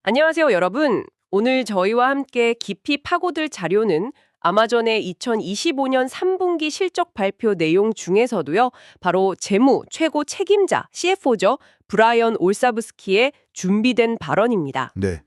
안녕하세요, 여러분. 오늘 저희와 함께 깊이 파고들 자료는 아마존의 2025년 3분기 실적 발표 내용 중에서도요, 바로 재무 최고 책임자 CFO죠, 브라이언 올사브스키의 준비된 발언입니다. 네,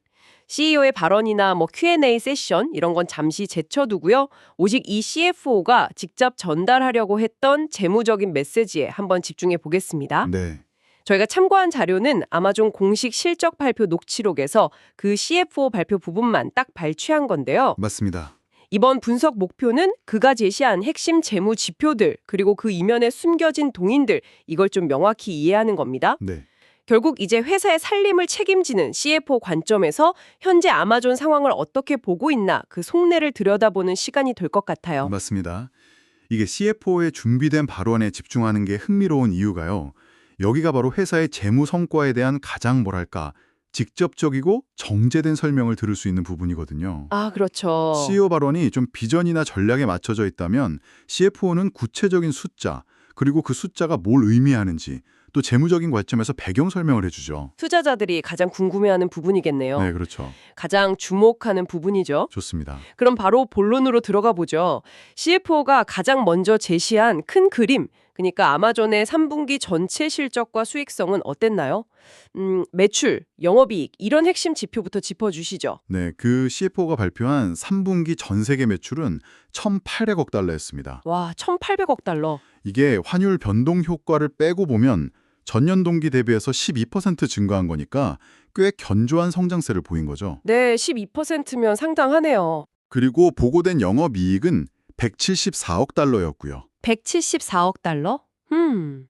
CEO의 발언이나 Q&A 세션 이런 건 잠시 제쳐두고요. 오직 이 CFO가 직접 전달하려고 했던 재무적인 메시지에 한번 집중해 보겠습니다. 네, 저희가 참고한 자료는 아마존 공식 실적 발표 녹취록에서 그 CFO 발표 부분만 딱 발췌한 건데요. 맞습니다. 이번 분석 목표는 그가 제시한 핵심 재무 지표들 그리고 그 이면에 숨겨진 동인들 이걸 좀 명확히 이해하는 겁니다. 네, 결국 이제 회사의 살림을 책임지는 CFO 관점에서 현재 아마존 상황을 어떻게 보고 있나 그 속내를 들여다보는 시간이 될 것 같아요. 맞습니다. 이게 CFO의 준비된 발언에 집중하는 게 흥미로운 이유가요. 여기가 바로 회사의 재무 성과에 대한 가장 뭐랄까 직접적이고 정제된 설명을 들을 수 있는 부분이거든요. 아, 그렇죠. CEO 발언이 좀 비전이나 전략에 맞춰져 있다면 CFO는 구체적인 숫자, 그리고 그 숫자가 뭘 의미하는지 또 재무적인 관점에서 배경 설명을 해주죠. 투자자들이 가장 궁금해하는 부분이겠네요. 네, 그렇죠. 가장 주목하는 부분이죠. 좋습니다. 그럼 바로 본론으로 들어가 보죠. CFO가 가장 먼저 제시한 큰 그림, 그러니까 아마존의 3분기 전체 실적과 수익성은 어땠나요? 매출, 영업이익 이런 핵심 지표부터 짚어주시죠. 네, 그 CFO가 발표한 3분기 전 세계 매출은 1,800억 달러였습니다. 와, 1,800억 달러. 이게 환율 변동 효과를 빼고 보면 전년 동기 대비해서 12% 증가한 거니까 꽤 견조한 성장세를 보인 거죠. 네, 12%면 상당하네요. 그리고 보고된 영업이익은 174억 달러였고요. 174억 달러?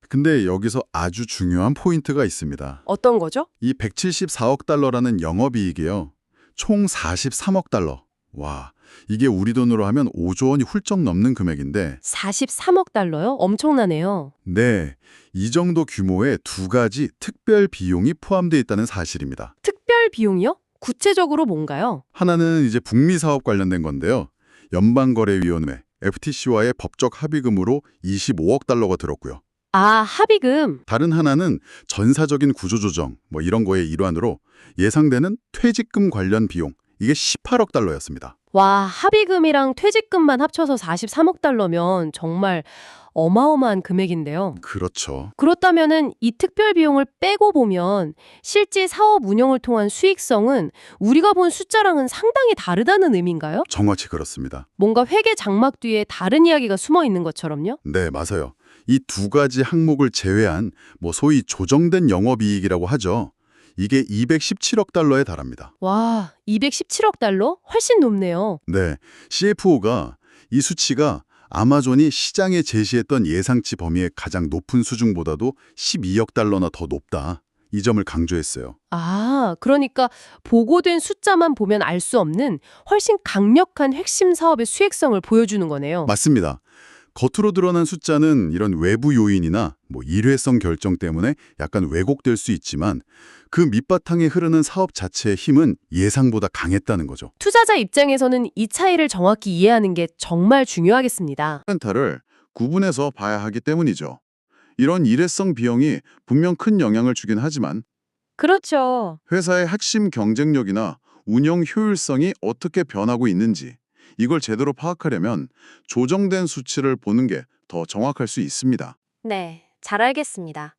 근데 여기서 아주 중요한 포인트가 있습니다. 어떤 거죠? 이 174억 달러라는 영업이익이요. 총 43억 달러. 와, 이게 우리 돈으로 하면 5조 원이 훌쩍 넘는 금액인데 43억 달러요? 엄청나네요. 네, 이 정도 규모의 두 가지 특별 비용이 포함되어 있다는 사실입니다. 특별 비용이요? 구체적으로 뭔가요? 하나는 이제 북미 사업 관련된 건데요. 연방거래위원회, FTC와의 법적 합의금으로 25억 달러가 들었고요. 아, 합의금. 다른 하나는 전사적인 구조조정, 이런 거의 일환으로 예상되는 퇴직금 관련 비용, 이게 18억 달러였습니다. 와, 합의금이랑 퇴직금만 합쳐서 43억 달러면 정말 어마어마한 금액인데요. 그렇죠. 그렇다면은 이 특별 비용을 빼고 보면 실제 사업 운영을 통한 수익성은 우리가 본 숫자랑은 상당히 다르다는 의미인가요? 정확히 그렇습니다. 뭔가 회계 장막 뒤에 다른 이야기가 숨어 있는 것처럼요? 네, 맞아요. 이 두 가지 항목을 제외한 소위 조정된 영업이익이라고 하죠. 이게 217억 달러에 달합니다. 와, 217억 달러? 훨씬 높네요. 네, CFO가 이 수치가 아마존이 시장에 제시했던 예상치 범위의 가장 높은 수준보다도 12억 달러나 더 높다. 이 점을 강조했어요. 아, 그러니까 보고된 숫자만 보면 알 수 없는 훨씬 강력한 핵심 사업의 수익성을 보여주는 거네요. 맞습니다. 겉으로 드러난 숫자는 이런 외부 요인이나 일회성 결정 때문에 약간 왜곡될 수 있지만 그 밑바탕에 흐르는 사업 자체의 힘은 예상보다 강했다는 거죠. 투자자 입장에서는 이 차이를 정확히 이해하는 게 정말 중요하겠습니다. 센터를 구분해서 봐야 하기 때문이죠. 이런 일회성 비용이 분명 큰 영향을 주긴 하지만 그렇죠. 회사의 핵심 경쟁력이나 운영 효율성이 어떻게 변하고 있는지 이걸 제대로 파악하려면 조정된 수치를 보는 게 더 정확할 수 있습니다. 네, 잘 알겠습니다.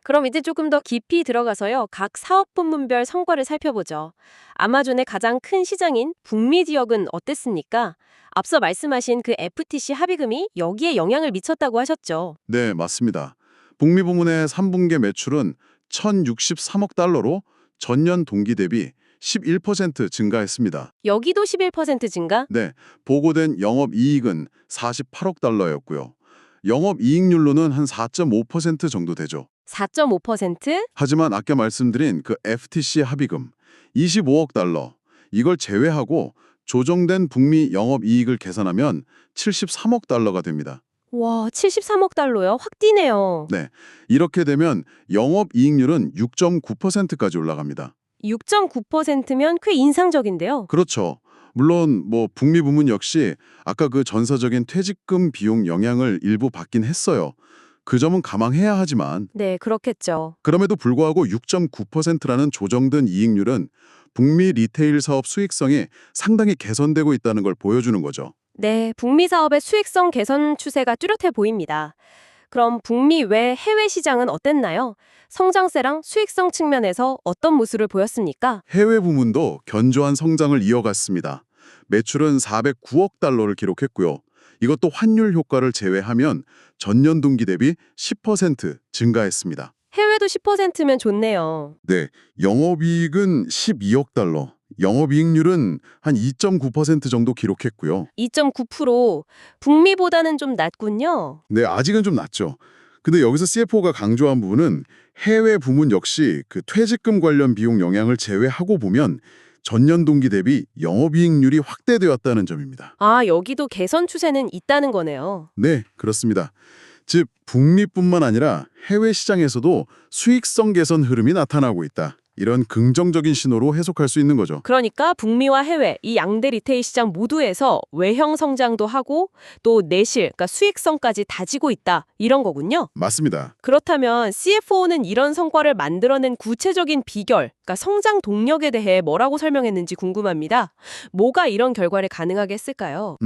그럼 이제 조금 더 깊이 들어가서요. 각 사업 부문별 성과를 살펴보죠. 아마존의 가장 큰 시장인 북미 지역은 어땠습니까? 앞서 말씀하신 그 FTC 합의금이 여기에 영향을 미쳤다고 하셨죠. 네, 맞습니다. 북미 부문의 3분기 매출은 1,063억 달러로 전년 동기 대비 11% 증가했습니다. 여기도 11% 증가? 네, 보고된 영업이익은 48억 달러였고요. 영업이익률로는 한 4.5% 정도 되죠. 4.5%? 하지만 아까 말씀드린 그 FTC 합의금 25억 달러 이걸 제외하고 조정된 북미 영업이익을 계산하면 73억 달러가 됩니다. 와, 73억 달러요? 확 뛰네요. 네, 이렇게 되면 영업이익률은 6.9%까지 올라갑니다. 6.9%면 꽤 인상적인데요. 그렇죠. 물론 북미 부문 역시 아까 그 전사적인 퇴직금 비용 영향을 일부 받긴 했어요. 그 점은 감안해야 하지만 네, 그렇겠죠. 그럼에도 불구하고 6.9%라는 조정된 이익률은 북미 리테일 사업 수익성이 상당히 개선되고 있다는 걸 보여주는 거죠. 네, 북미 사업의 수익성 개선 추세가 뚜렷해 보입니다. 그럼 북미 외 해외 시장은 어땠나요? 성장세랑 수익성 측면에서 어떤 모습을 보였습니까? 해외 부문도 견조한 성장을 이어갔습니다. 매출은 409억 달러를 기록했고요. 이것도 환율 효과를 제외하면 전년 동기 대비 10% 증가했습니다. 해외도 10%면 좋네요. 네, 영업이익은 12억 달러, 영업이익률은 한 2.9% 정도 기록했고요. 2.9%, 북미보다는 좀 낮군요. 네, 아직은 좀 낮죠. 근데 여기서 CFO가 강조한 부분은 해외 부문 역시 그 퇴직금 관련 비용 영향을 제외하고 보면 전년 동기 대비 영업이익률이 확대되었다는 점입니다. 아, 여기도 개선 추세는 있다는 거네요. 네, 그렇습니다. 즉, 북미뿐만 아니라 해외 시장에서도 수익성 개선 흐름이 나타나고 있다. 이런 긍정적인 신호로 해석할 수 있는 거죠. 그러니까 북미와 해외, 이 양대 리테일 시장 모두에서 외형 성장도 하고 또 내실, 그러니까 수익성까지 다지고 있다. 이런 거군요. 맞습니다. 그렇다면 CFO는 이런 성과를 만들어낸 구체적인 비결, 그러니까 성장 동력에 대해 뭐라고 설명했는지 궁금합니다. 뭐가 이런 결과를 가능하게 했을까요?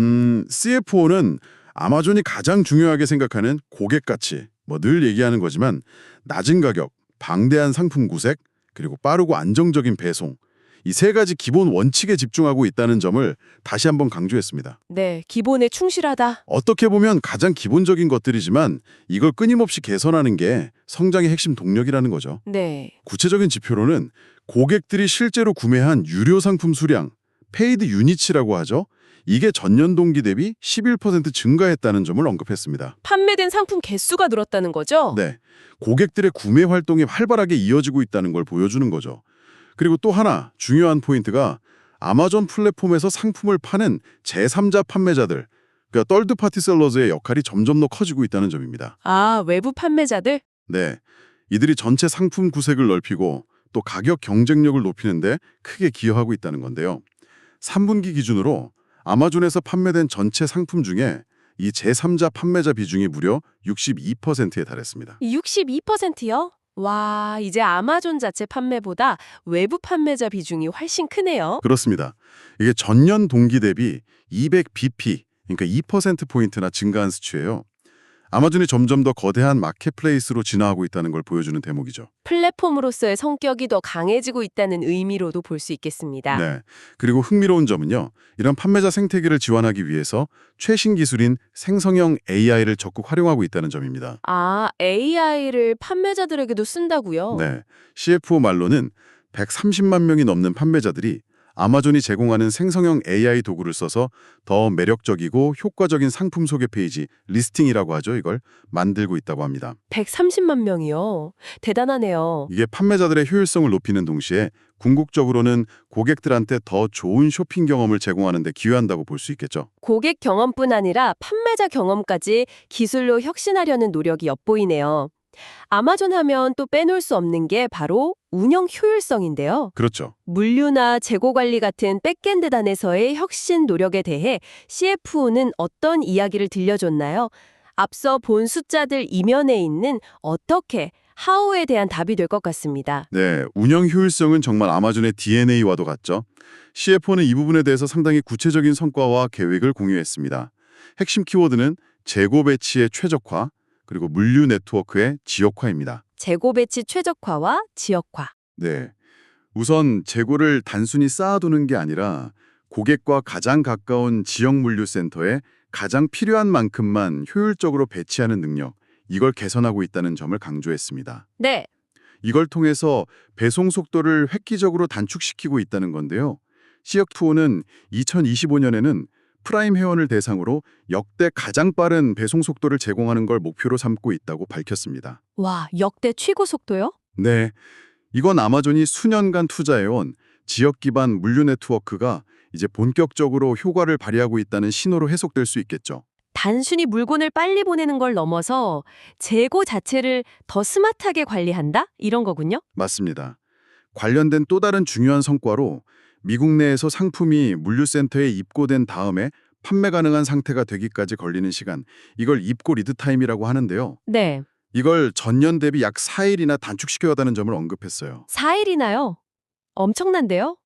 CFO는 아마존이 가장 중요하게 생각하는 고객 가치, 늘 얘기하는 거지만 낮은 가격, 방대한 상품 구색, 그리고 빠르고 안정적인 배송, 이 세 가지 기본 원칙에 집중하고 있다는 점을 다시 한번 강조했습니다. 네, 기본에 충실하다. 어떻게 보면 가장 기본적인 것들이지만 이걸 끊임없이 개선하는 게 성장의 핵심 동력이라는 거죠. 네. 구체적인 지표로는 고객들이 실제로 구매한 유료 상품 수량, 페이드 유니치라고 하죠. 이게 전년 동기 대비 11% 증가했다는 점을 언급했습니다. 판매된 상품 개수가 늘었다는 거죠? 네, 고객들의 구매 활동이 활발하게 이어지고 있다는 걸 보여주는 거죠. 그리고 또 하나 중요한 포인트가 아마존 플랫폼에서 상품을 파는 제3자 판매자들, 그러니까 떨드 파티 셀러즈의 역할이 점점 더 커지고 있다는 점입니다. 아, 외부 판매자들? 네, 이들이 전체 상품 구색을 넓히고 또 가격 경쟁력을 높이는데 크게 기여하고 있다는 건데요. 3분기 기준으로 아마존에서 판매된 전체 상품 중에 이 제3자 판매자 비중이 무려 62%에 달했습니다. 62%요? 와, 이제 아마존 자체 판매보다 외부 판매자 비중이 훨씬 크네요. 그렇습니다. 이게 전년 동기 대비 200bp, 그러니까 2%포인트나 증가한 수치예요. 아마존이 점점 더 거대한 마켓플레이스로 진화하고 있다는 걸 보여주는 대목이죠. 플랫폼으로서의 성격이 더 강해지고 있다는 의미로도 볼 수 있겠습니다. 네. 그리고 흥미로운 점은요. 이런 판매자 생태계를 지원하기 위해서 최신 기술인 생성형 AI를 적극 활용하고 있다는 점입니다. 아, AI를 판매자들에게도 쓴다고요? 네. CFO 말로는 130만 명이 넘는 판매자들이 아마존이 제공하는 생성형 AI 도구를 써서 더 매력적이고 효과적인 상품 소개 페이지, 리스팅이라고 하죠. 이걸 만들고 있다고 합니다. 130만 명이요. 대단하네요. 이게 판매자들의 효율성을 높이는 동시에 궁극적으로는 고객들한테 더 좋은 쇼핑 경험을 제공하는 데 기여한다고 볼 수 있겠죠. 고객 경험뿐 아니라 판매자 경험까지 기술로 혁신하려는 노력이 엿보이네요. 아마존 하면 또 빼놓을 수 없는 게 바로 운영 효율성인데요. 그렇죠. 물류나 재고 관리 같은 백엔드 단에서의 혁신 노력에 대해 CFO는 어떤 이야기를 들려줬나요? 앞서 본 숫자들 이면에 있는 어떻게, 하우에 대한 답이 될 것 같습니다. 네, 운영 효율성은 정말 아마존의 DNA와도 같죠. CFO는 이 부분에 대해서 상당히 구체적인 성과와 계획을 공유했습니다. 핵심 키워드는 재고 배치의 최적화, 그리고 물류 네트워크의 지역화입니다. 재고 배치 최적화와 지역화. 네, 우선 재고를 단순히 쌓아두는 게 아니라 고객과 가장 가까운 지역 물류센터에 가장 필요한 만큼만 효율적으로 배치하는 능력, 이걸 개선하고 있다는 점을 강조했습니다. 네. 이걸 통해서 배송 속도를 획기적으로 단축시키고 있다는 건데요. CFO는 2025년에는 프라임 회원을 대상으로 역대 가장 빠른 배송 속도를 제공하는 걸 목표로 삼고 있다고 밝혔습니다. 와, 역대 최고 속도요? 네, 이건 아마존이 수년간 투자해온 지역 기반 물류 네트워크가 이제 본격적으로 효과를 발휘하고 있다는 신호로 해석될 수 있겠죠. 단순히 물건을 빨리 보내는 걸 넘어서 재고 자체를 더 스마트하게 관리한다? 이런 거군요. 맞습니다. 관련된 또 다른 중요한 성과로 미국 내에서 상품이 물류센터에 입고된 다음에 판매 가능한 상태가 되기까지 걸리는 시간, 이걸 입고 리드 타임이라고 하는데요. 네. 이걸 전년 대비 약 4일이나 단축시켜야 하는 점을 언급했어요. 4일이나요? 엄청난데요?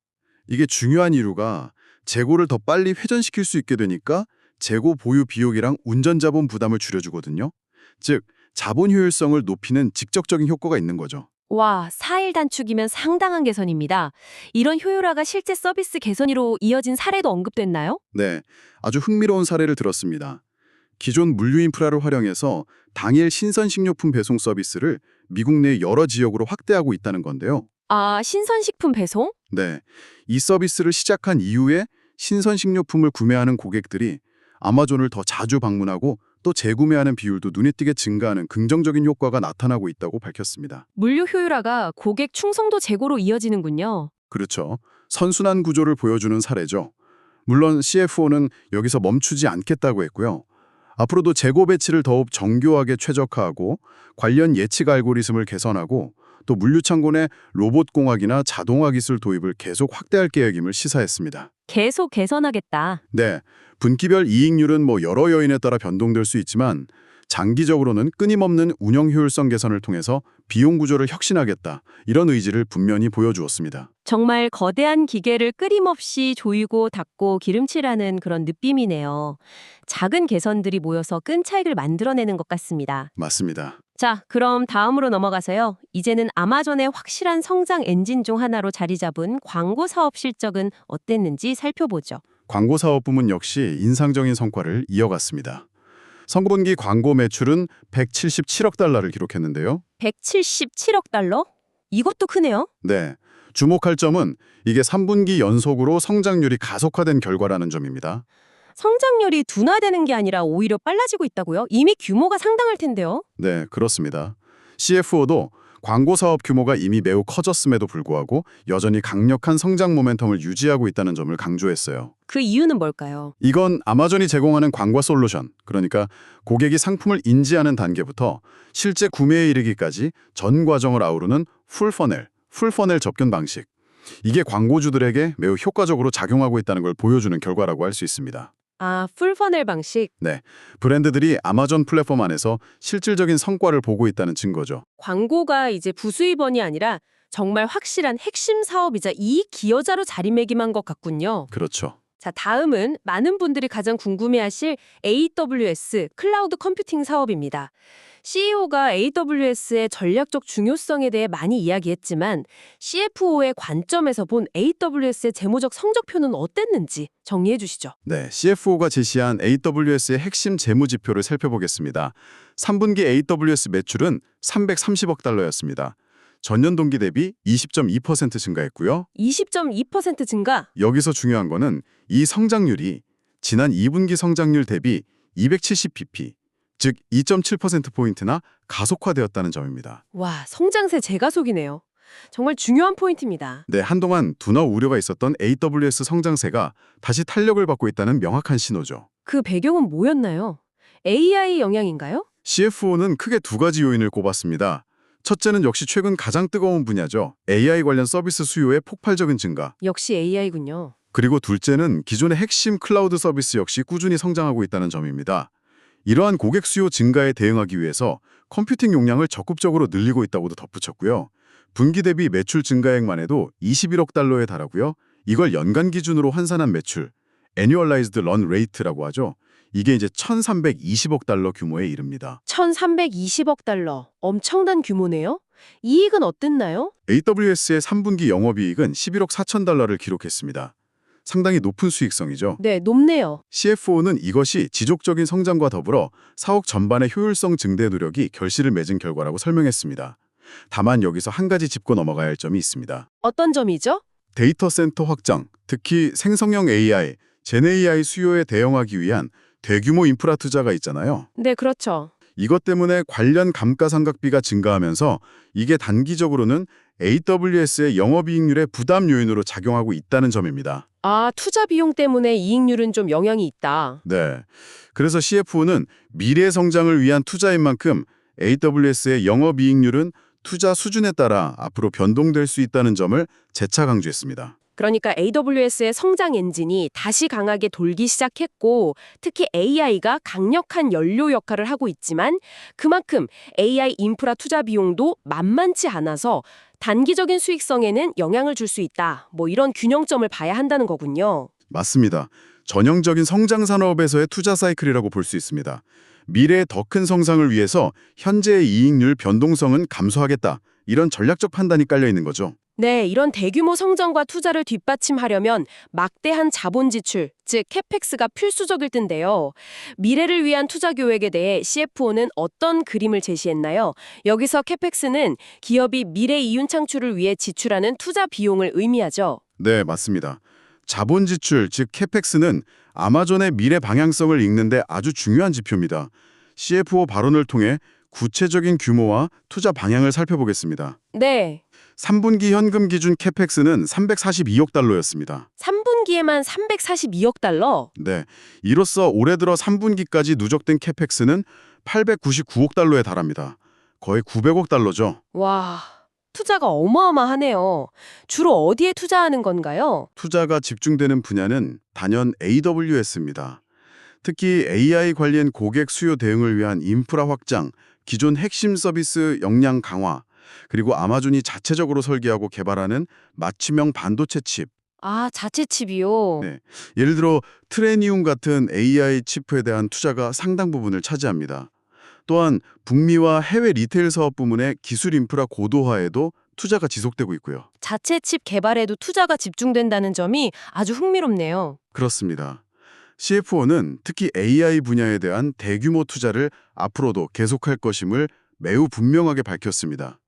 이게 중요한 이유가 재고를 더 빨리 회전시킬 수 있게 되니까 재고 보유 비용이랑 운전자본 부담을 줄여주거든요. 즉, 자본 효율성을 높이는 직접적인 효과가 있는 거죠. 와, 4일 단축이면 상당한 개선입니다. 이런 효율화가 실제 서비스 개선으로 이어진 사례도 언급됐나요? 네, 아주 흥미로운 사례를 들었습니다. 기존 물류 인프라를 활용해서 당일 신선식료품 배송 서비스를 미국 내 여러 지역으로 확대하고 있다는 건데요. 아, 신선식품 배송? 네, 이 서비스를 시작한 이후에 신선식료품을 구매하는 고객들이 아마존을 더 자주 방문하고 또 재구매하는 비율도 눈에 띄게 증가하는 긍정적인 효과가 나타나고 있다고 밝혔습니다. 물류 효율화가 고객 충성도 제고로 이어지는군요. 그렇죠. 선순환 구조를 보여주는 사례죠. 물론 CFO는 여기서 멈추지 않겠다고 했고요. 앞으로도 재고 배치를 더욱 정교하게 최적화하고 관련 예측 알고리즘을 개선하고 또 물류창고 내 로봇공학이나 자동화 기술 도입을 계속 확대할 계획임을 시사했습니다. 계속 개선하겠다. 네, 분기별 이익률은 여러 요인에 따라 변동될 수 있지만 장기적으로는 끊임없는 운영 효율성 개선을 통해서 비용 구조를 혁신하겠다. 이런 의지를 분명히 보여주었습니다. 정말 거대한 기계를 끊임없이 조이고 닦고 기름칠하는 그런 느낌이네요. 작은 개선들이 모여서 큰 차익을 만들어내는 것 같습니다. 맞습니다. 자, 그럼 다음으로 넘어가서요. 이제는 아마존의 확실한 성장 엔진 중 하나로 자리 잡은 광고 사업 실적은 어땠는지 살펴보죠. 광고 사업 부문 역시 인상적인 성과를 이어갔습니다. 상분기 광고 매출은 177억 달러를 기록했는데요. 177억 달러? 이것도 크네요. 네, 주목할 점은 이게 3분기 연속으로 성장률이 가속화된 결과라는 점입니다. 성장률이 둔화되는 게 아니라 오히려 빨라지고 있다고요? 이미 규모가 상당할 텐데요. 네, 그렇습니다. CFO도 광고 사업 규모가 이미 매우 커졌음에도 불구하고 여전히 강력한 성장 모멘텀을 유지하고 있다는 점을 강조했어요. 그 이유는 뭘까요? 이건 아마존이 제공하는 광고 솔루션, 그러니까 고객이 상품을 인지하는 단계부터 실제 구매에 이르기까지 전 과정을 아우르는 풀퍼넬 접근 방식. 이게 광고주들에게 매우 효과적으로 작용하고 있다는 걸 보여주는 결과라고 할 수 있습니다. 아, 풀퍼넬 방식. 네, 브랜드들이 아마존 플랫폼 안에서 실질적인 성과를 보고 있다는 증거죠. 광고가 이제 부수입원이 아니라 정말 확실한 핵심 사업이자 이익 기여자로 자리매김한 것 같군요. 그렇죠. 자, 다음은 많은 분들이 가장 궁금해하실 AWS 클라우드 컴퓨팅 사업입니다. CEO가 AWS의 전략적 중요성에 대해 많이 이야기했지만 CFO의 관점에서 본 AWS의 재무적 성적표는 어땠는지 정리해 주시죠. 네, CFO가 제시한 AWS의 핵심 재무 지표를 살펴보겠습니다. 3분기 AWS 매출은 330억 달러였습니다. 전년 동기 대비 20.2% 증가했고요. 20.2% 증가? 여기서 중요한 거는 이 성장률이 지난 2분기 성장률 대비 270bp, 즉 2.7%포인트나 가속화되었다는 점입니다. 와, 성장세 재가속이네요. 정말 중요한 포인트입니다. 네, 한동안 둔화 우려가 있었던 AWS 성장세가 다시 탄력을 받고 있다는 명확한 신호죠. 그 배경은 뭐였나요? AI 영향인가요? CFO는 크게 두 가지 요인을 꼽았습니다. 첫째는 역시 최근 가장 뜨거운 분야죠. AI 관련 서비스 수요의 폭발적인 증가. 역시 AI군요. 그리고 둘째는 기존의 핵심 클라우드 서비스 역시 꾸준히 성장하고 있다는 점입니다. 이러한 고객 수요 증가에 대응하기 위해서 컴퓨팅 용량을 적극적으로 늘리고 있다고도 덧붙였고요. 분기 대비 매출 증가액만 해도 21억 달러에 달하고요. 이걸 연간 기준으로 환산한 매출, Annualized Run Rate라고 하죠. 이게 이제 1,320억 달러 규모에 이릅니다. 1,320억 달러. 엄청난 규모네요. 이익은 어땠나요? AWS의 3분기 영업이익은 11억 4천 달러를 기록했습니다. 상당히 높은 수익성이죠. 네, 높네요. CFO는 이것이 지속적인 성장과 더불어 사업 전반의 효율성 증대 노력이 결실을 맺은 결과라고 설명했습니다. 다만 여기서 한 가지 짚고 넘어가야 할 점이 있습니다. 어떤 점이죠? 데이터 센터 확장, 특히 생성형 AI, 젠AI 수요에 대응하기 위한 대규모 인프라 투자가 있잖아요. 네, 그렇죠. 이것 때문에 관련 감가상각비가 증가하면서 이게 단기적으로는 AWS의 영업이익률의 부담 요인으로 작용하고 있다는 점입니다. 아, 투자 비용 때문에 이익률은 좀 영향이 있다. 네. 그래서 CFO는 미래 성장을 위한 투자인 만큼 AWS의 영업이익률은 투자 수준에 따라 앞으로 변동될 수 있다는 점을 재차 강조했습니다. 그러니까 AWS의 성장 엔진이 다시 강하게 돌기 시작했고 특히 AI가 강력한 연료 역할을 하고 있지만 그만큼 AI 인프라 투자 비용도 만만치 않아서 단기적인 수익성에는 영향을 줄 수 있다. 뭐 이런 균형점을 봐야 한다는 거군요. 맞습니다. 전형적인 성장 산업에서의 투자 사이클이라고 볼 수 있습니다. 미래의 더 큰 성장을 위해서 현재의 이익률 변동성은 감소하겠다. 이런 전략적 판단이 깔려 있는 거죠. 네, 이런 대규모 성장과 투자를 뒷받침하려면 막대한 자본 지출, 즉 캐펙스가 필수적일 텐데요. 미래를 위한 투자 계획에 대해 CFO는 어떤 그림을 제시했나요? 여기서 캐펙스는 기업이 미래 이윤 창출을 위해 지출하는 투자 비용을 의미하죠. 네, 맞습니다. 자본 지출, 즉 캐펙스는 아마존의 미래 방향성을 읽는데 아주 중요한 지표입니다. CFO 발언을 통해 구체적인 규모와 투자 방향을 살펴보겠습니다. 네, 3분기 현금 기준 캐펙스는 342억 달러였습니다. 3분기에만 342억 달러? 네, 이로써 올해 들어 3분기까지 누적된 캐펙스는 899억 달러에 달합니다. 거의 900억 달러죠. 와, 투자가 어마어마하네요. 주로 어디에 투자하는 건가요? 투자가 집중되는 분야는 단연 AWS입니다. 특히 AI 관련 고객 수요 대응을 위한 인프라 확장, 기존 핵심 서비스 역량 강화, 그리고 아마존이 자체적으로 설계하고 개발하는 맞춤형 반도체 칩, 아, 자체 칩이요? 네. 예를 들어 트레니움 같은 AI 칩에 대한 투자가 상당 부분을 차지합니다. 또한 북미와 해외 리테일 사업 부문의 기술 인프라 고도화에도 투자가 지속되고 있고요. 자체 칩 개발에도 투자가 집중된다는 점이 아주 흥미롭네요. 그렇습니다. CFO는 특히 AI 분야에 대한 대규모 투자를 앞으로도 계속할 것임을 매우 분명하게 밝혔습니다.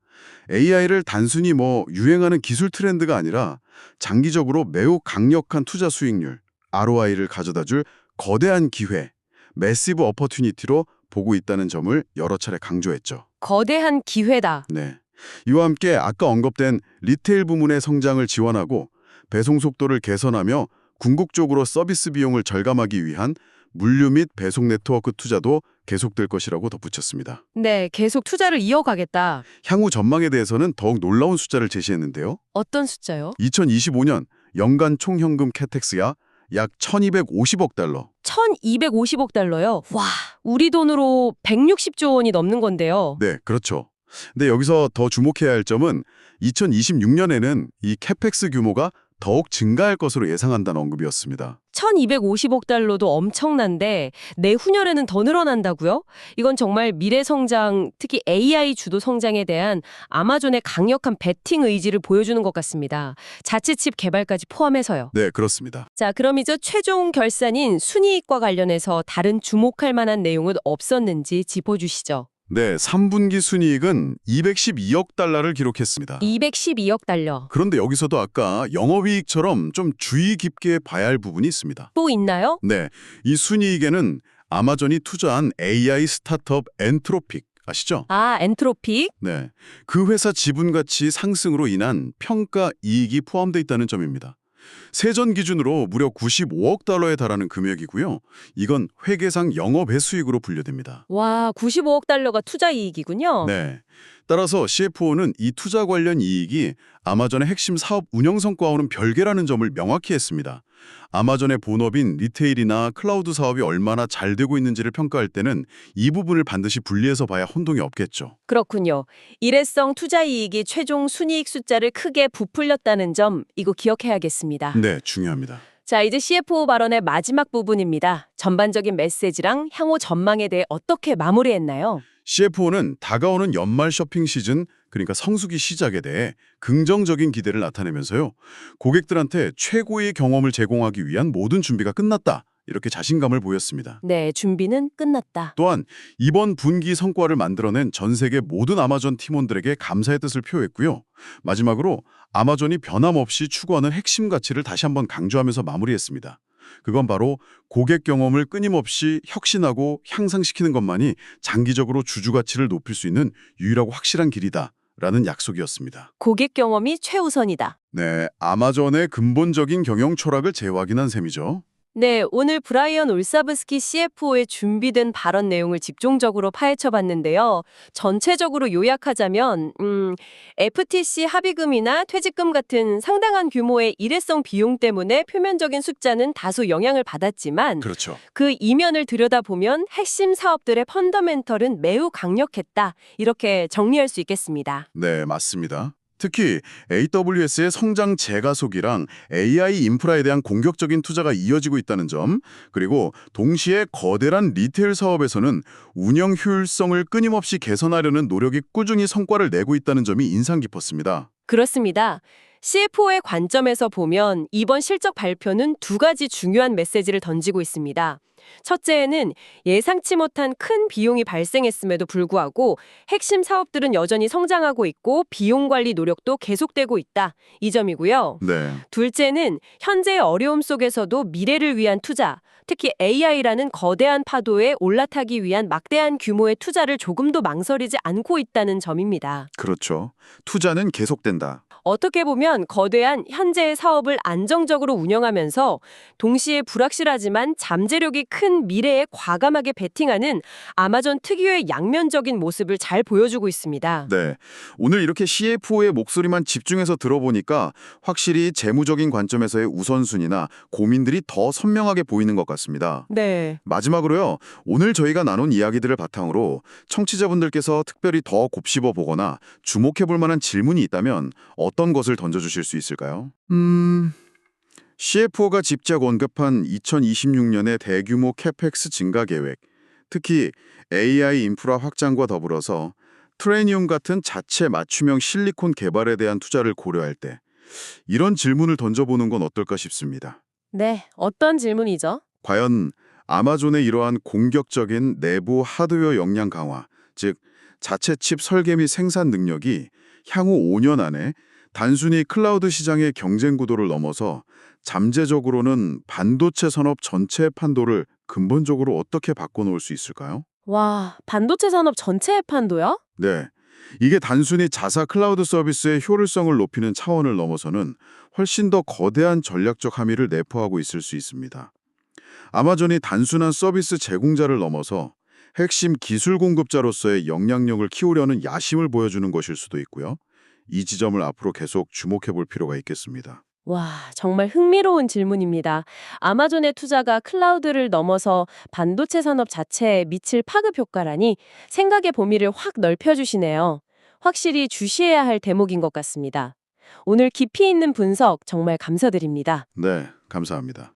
AI를 단순히 유행하는 기술 트렌드가 아니라 장기적으로 매우 강력한 투자 수익률, ROI를 가져다줄 거대한 기회, 매시브 어퍼튜니티로 보고 있다는 점을 여러 차례 강조했죠. 거대한 기회다. 네. 이와 함께 아까 언급된 리테일 부문의 성장을 지원하고 배송 속도를 개선하며 궁극적으로 서비스 비용을 절감하기 위한 물류 및 배송 네트워크 투자도 계속될 것이라고 덧붙였습니다. 네, 계속 투자를 이어가겠다. 향후 전망에 대해서는 더욱 놀라운 숫자를 제시했는데요. 어떤 숫자요? 2025년 연간 총현금 캐텍스야 약 1,250억 달러. 1,250억 달러요? 와, 우리 돈으로 160조 원이 넘는 건데요. 네, 그렇죠. 근데 여기서 더 주목해야 할 점은 2026년에는 이 캐펙스 규모가 더욱 증가할 것으로 예상한다는 언급이었습니다. 1,250억 달러도 엄청난데 내후년에는 더 늘어난다고요? 이건 정말 미래 성장, 특히 AI 주도 성장에 대한 아마존의 강력한 베팅 의지를 보여주는 것 같습니다. 자체 칩 개발까지 포함해서요. 네, 그렇습니다. 자, 그럼 이제 최종 결산인 순이익과 관련해서 다른 주목할 만한 내용은 없었는지 짚어주시죠. 네, 3분기 순이익은 212억 달러를 기록했습니다. 212억 달러. 그런데 여기서도 아까 영업이익처럼 좀 주의 깊게 봐야 할 부분이 있습니다. 또 있나요? 네, 이 순이익에는 아마존이 투자한 AI 스타트업 엔트로픽 아시죠? 아, 엔트로픽? 네, 그 회사 지분 가치 상승으로 인한 평가 이익이 포함되어 있다는 점입니다. 세전 기준으로 무려 95억 달러에 달하는 금액이고요. 이건 회계상 영업외 수익으로 분류됩니다. 와, 95억 달러가 투자 이익이군요. 네. 따라서 CFO는 이 투자 관련 이익이 아마존의 핵심 사업 운영 성과와는 별개라는 점을 명확히 했습니다. 아마존의 본업인 리테일이나 클라우드 사업이 얼마나 잘 되고 있는지를 평가할 때는 이 부분을 반드시 분리해서 봐야 혼동이 없겠죠. 그렇군요. 일회성 투자 이익이 최종 순이익 숫자를 크게 부풀렸다는 점, 이거 기억해야겠습니다. 네, 중요합니다. 자, 이제 CFO 발언의 마지막 부분입니다. 전반적인 메시지랑 향후 전망에 대해 어떻게 마무리했나요? CFO는 다가오는 연말 쇼핑 시즌, 그러니까 성수기 시작에 대해 긍정적인 기대를 나타내면서요. 고객들한테 최고의 경험을 제공하기 위한 모든 준비가 끝났다. 이렇게 자신감을 보였습니다. 네, 준비는 끝났다. 또한 이번 분기 성과를 만들어낸 전 세계 모든 아마존 팀원들에게 감사의 뜻을 표했고요. 마지막으로 아마존이 변함없이 추구하는 핵심 가치를 다시 한번 강조하면서 마무리했습니다. 그건 바로 고객 경험을 끊임없이 혁신하고 향상시키는 것만이 장기적으로 주주 가치를 높일 수 있는 유일하고 확실한 길이다라는 약속이었습니다. 고객 경험이 최우선이다. 네, 아마존의 근본적인 경영 철학을 재확인한 셈이죠. 네, 오늘 브라이언 올사브스키 CFO의 준비된 발언 내용을 집중적으로 파헤쳐 봤는데요. 전체적으로 요약하자면 FTC 합의금이나 퇴직금 같은 상당한 규모의 일회성 비용 때문에 표면적인 숫자는 다소 영향을 받았지만 그렇죠. 그 이면을 들여다보면 핵심 사업들의 펀더멘털은 매우 강력했다. 이렇게 정리할 수 있겠습니다. 네, 맞습니다. 특히 AWS의 성장 재가속이랑 AI 인프라에 대한 공격적인 투자가 이어지고 있다는 점, 그리고 동시에 거대한 리테일 사업에서는 운영 효율성을 끊임없이 개선하려는 노력이 꾸준히 성과를 내고 있다는 점이 인상 깊었습니다. 그렇습니다. CFO의 관점에서 보면 이번 실적 발표는 두 가지 중요한 메시지를 던지고 있습니다. 첫째는 예상치 못한 큰 비용이 발생했음에도 불구하고 핵심 사업들은 여전히 성장하고 있고 비용 관리 노력도 계속되고 있다. 이 점이고요. 네. 둘째는 현재의 어려움 속에서도 미래를 위한 투자, 특히 AI라는 거대한 파도에 올라타기 위한 막대한 규모의 투자를 조금도 망설이지 않고 있다는 점입니다. 그렇죠. 투자는 계속된다. 어떻게 보면 거대한 현재의 사업을 안정적으로 운영하면서 동시에 불확실하지만 잠재력이 큰 미래에 과감하게 베팅하는 아마존 특유의 양면적인 모습을 잘 보여주고 있습니다. 네. 오늘 이렇게 CFO의 목소리만 집중해서 들어보니까 확실히 재무적인 관점에서의 우선순위나 고민들이 더 선명하게 보이는 것 같습니다. 네. 마지막으로요. 오늘 저희가 나눈 이야기들을 바탕으로 청취자분들께서 특별히 더 곱씹어 보거나 주목해 볼 만한 질문이 있다면 어떤 것을 던져주실 수 있을까요? CFO가 직접 언급한 2026년의 대규모 캐펙스 증가 계획, 특히 AI 인프라 확장과 더불어서 트레니움 같은 자체 맞춤형 실리콘 개발에 대한 투자를 고려할 때 이런 질문을 던져보는 건 어떨까 싶습니다. 네. 어떤 질문이죠? 과연 아마존의 이러한 공격적인 내부 하드웨어 역량 강화, 즉 자체 칩 설계 및 생산 능력이 향후 5년 안에 단순히 클라우드 시장의 경쟁 구도를 넘어서 잠재적으로는 반도체 산업 전체의 판도를 근본적으로 어떻게 바꿔놓을 수 있을까요? 와, 반도체 산업 전체의 판도요? 네. 이게 단순히 자사 클라우드 서비스의 효율성을 높이는 차원을 넘어서는 훨씬 더 거대한 전략적 함의를 내포하고 있을 수 있습니다. 아마존이 단순한 서비스 제공자를 넘어서 핵심 기술 공급자로서의 영향력을 키우려는 야심을 보여주는 것일 수도 있고요. 이 지점을 앞으로 계속 주목해 볼 필요가 있겠습니다. 와, 정말 흥미로운 질문입니다. 아마존의 투자가 클라우드를 넘어서 반도체 산업 자체에 미칠 파급 효과라니 생각의 범위를 확 넓혀주시네요. 확실히 주시해야 할 대목인 것 같습니다. 오늘 깊이 있는 분석 정말 감사드립니다. 네, 감사합니다.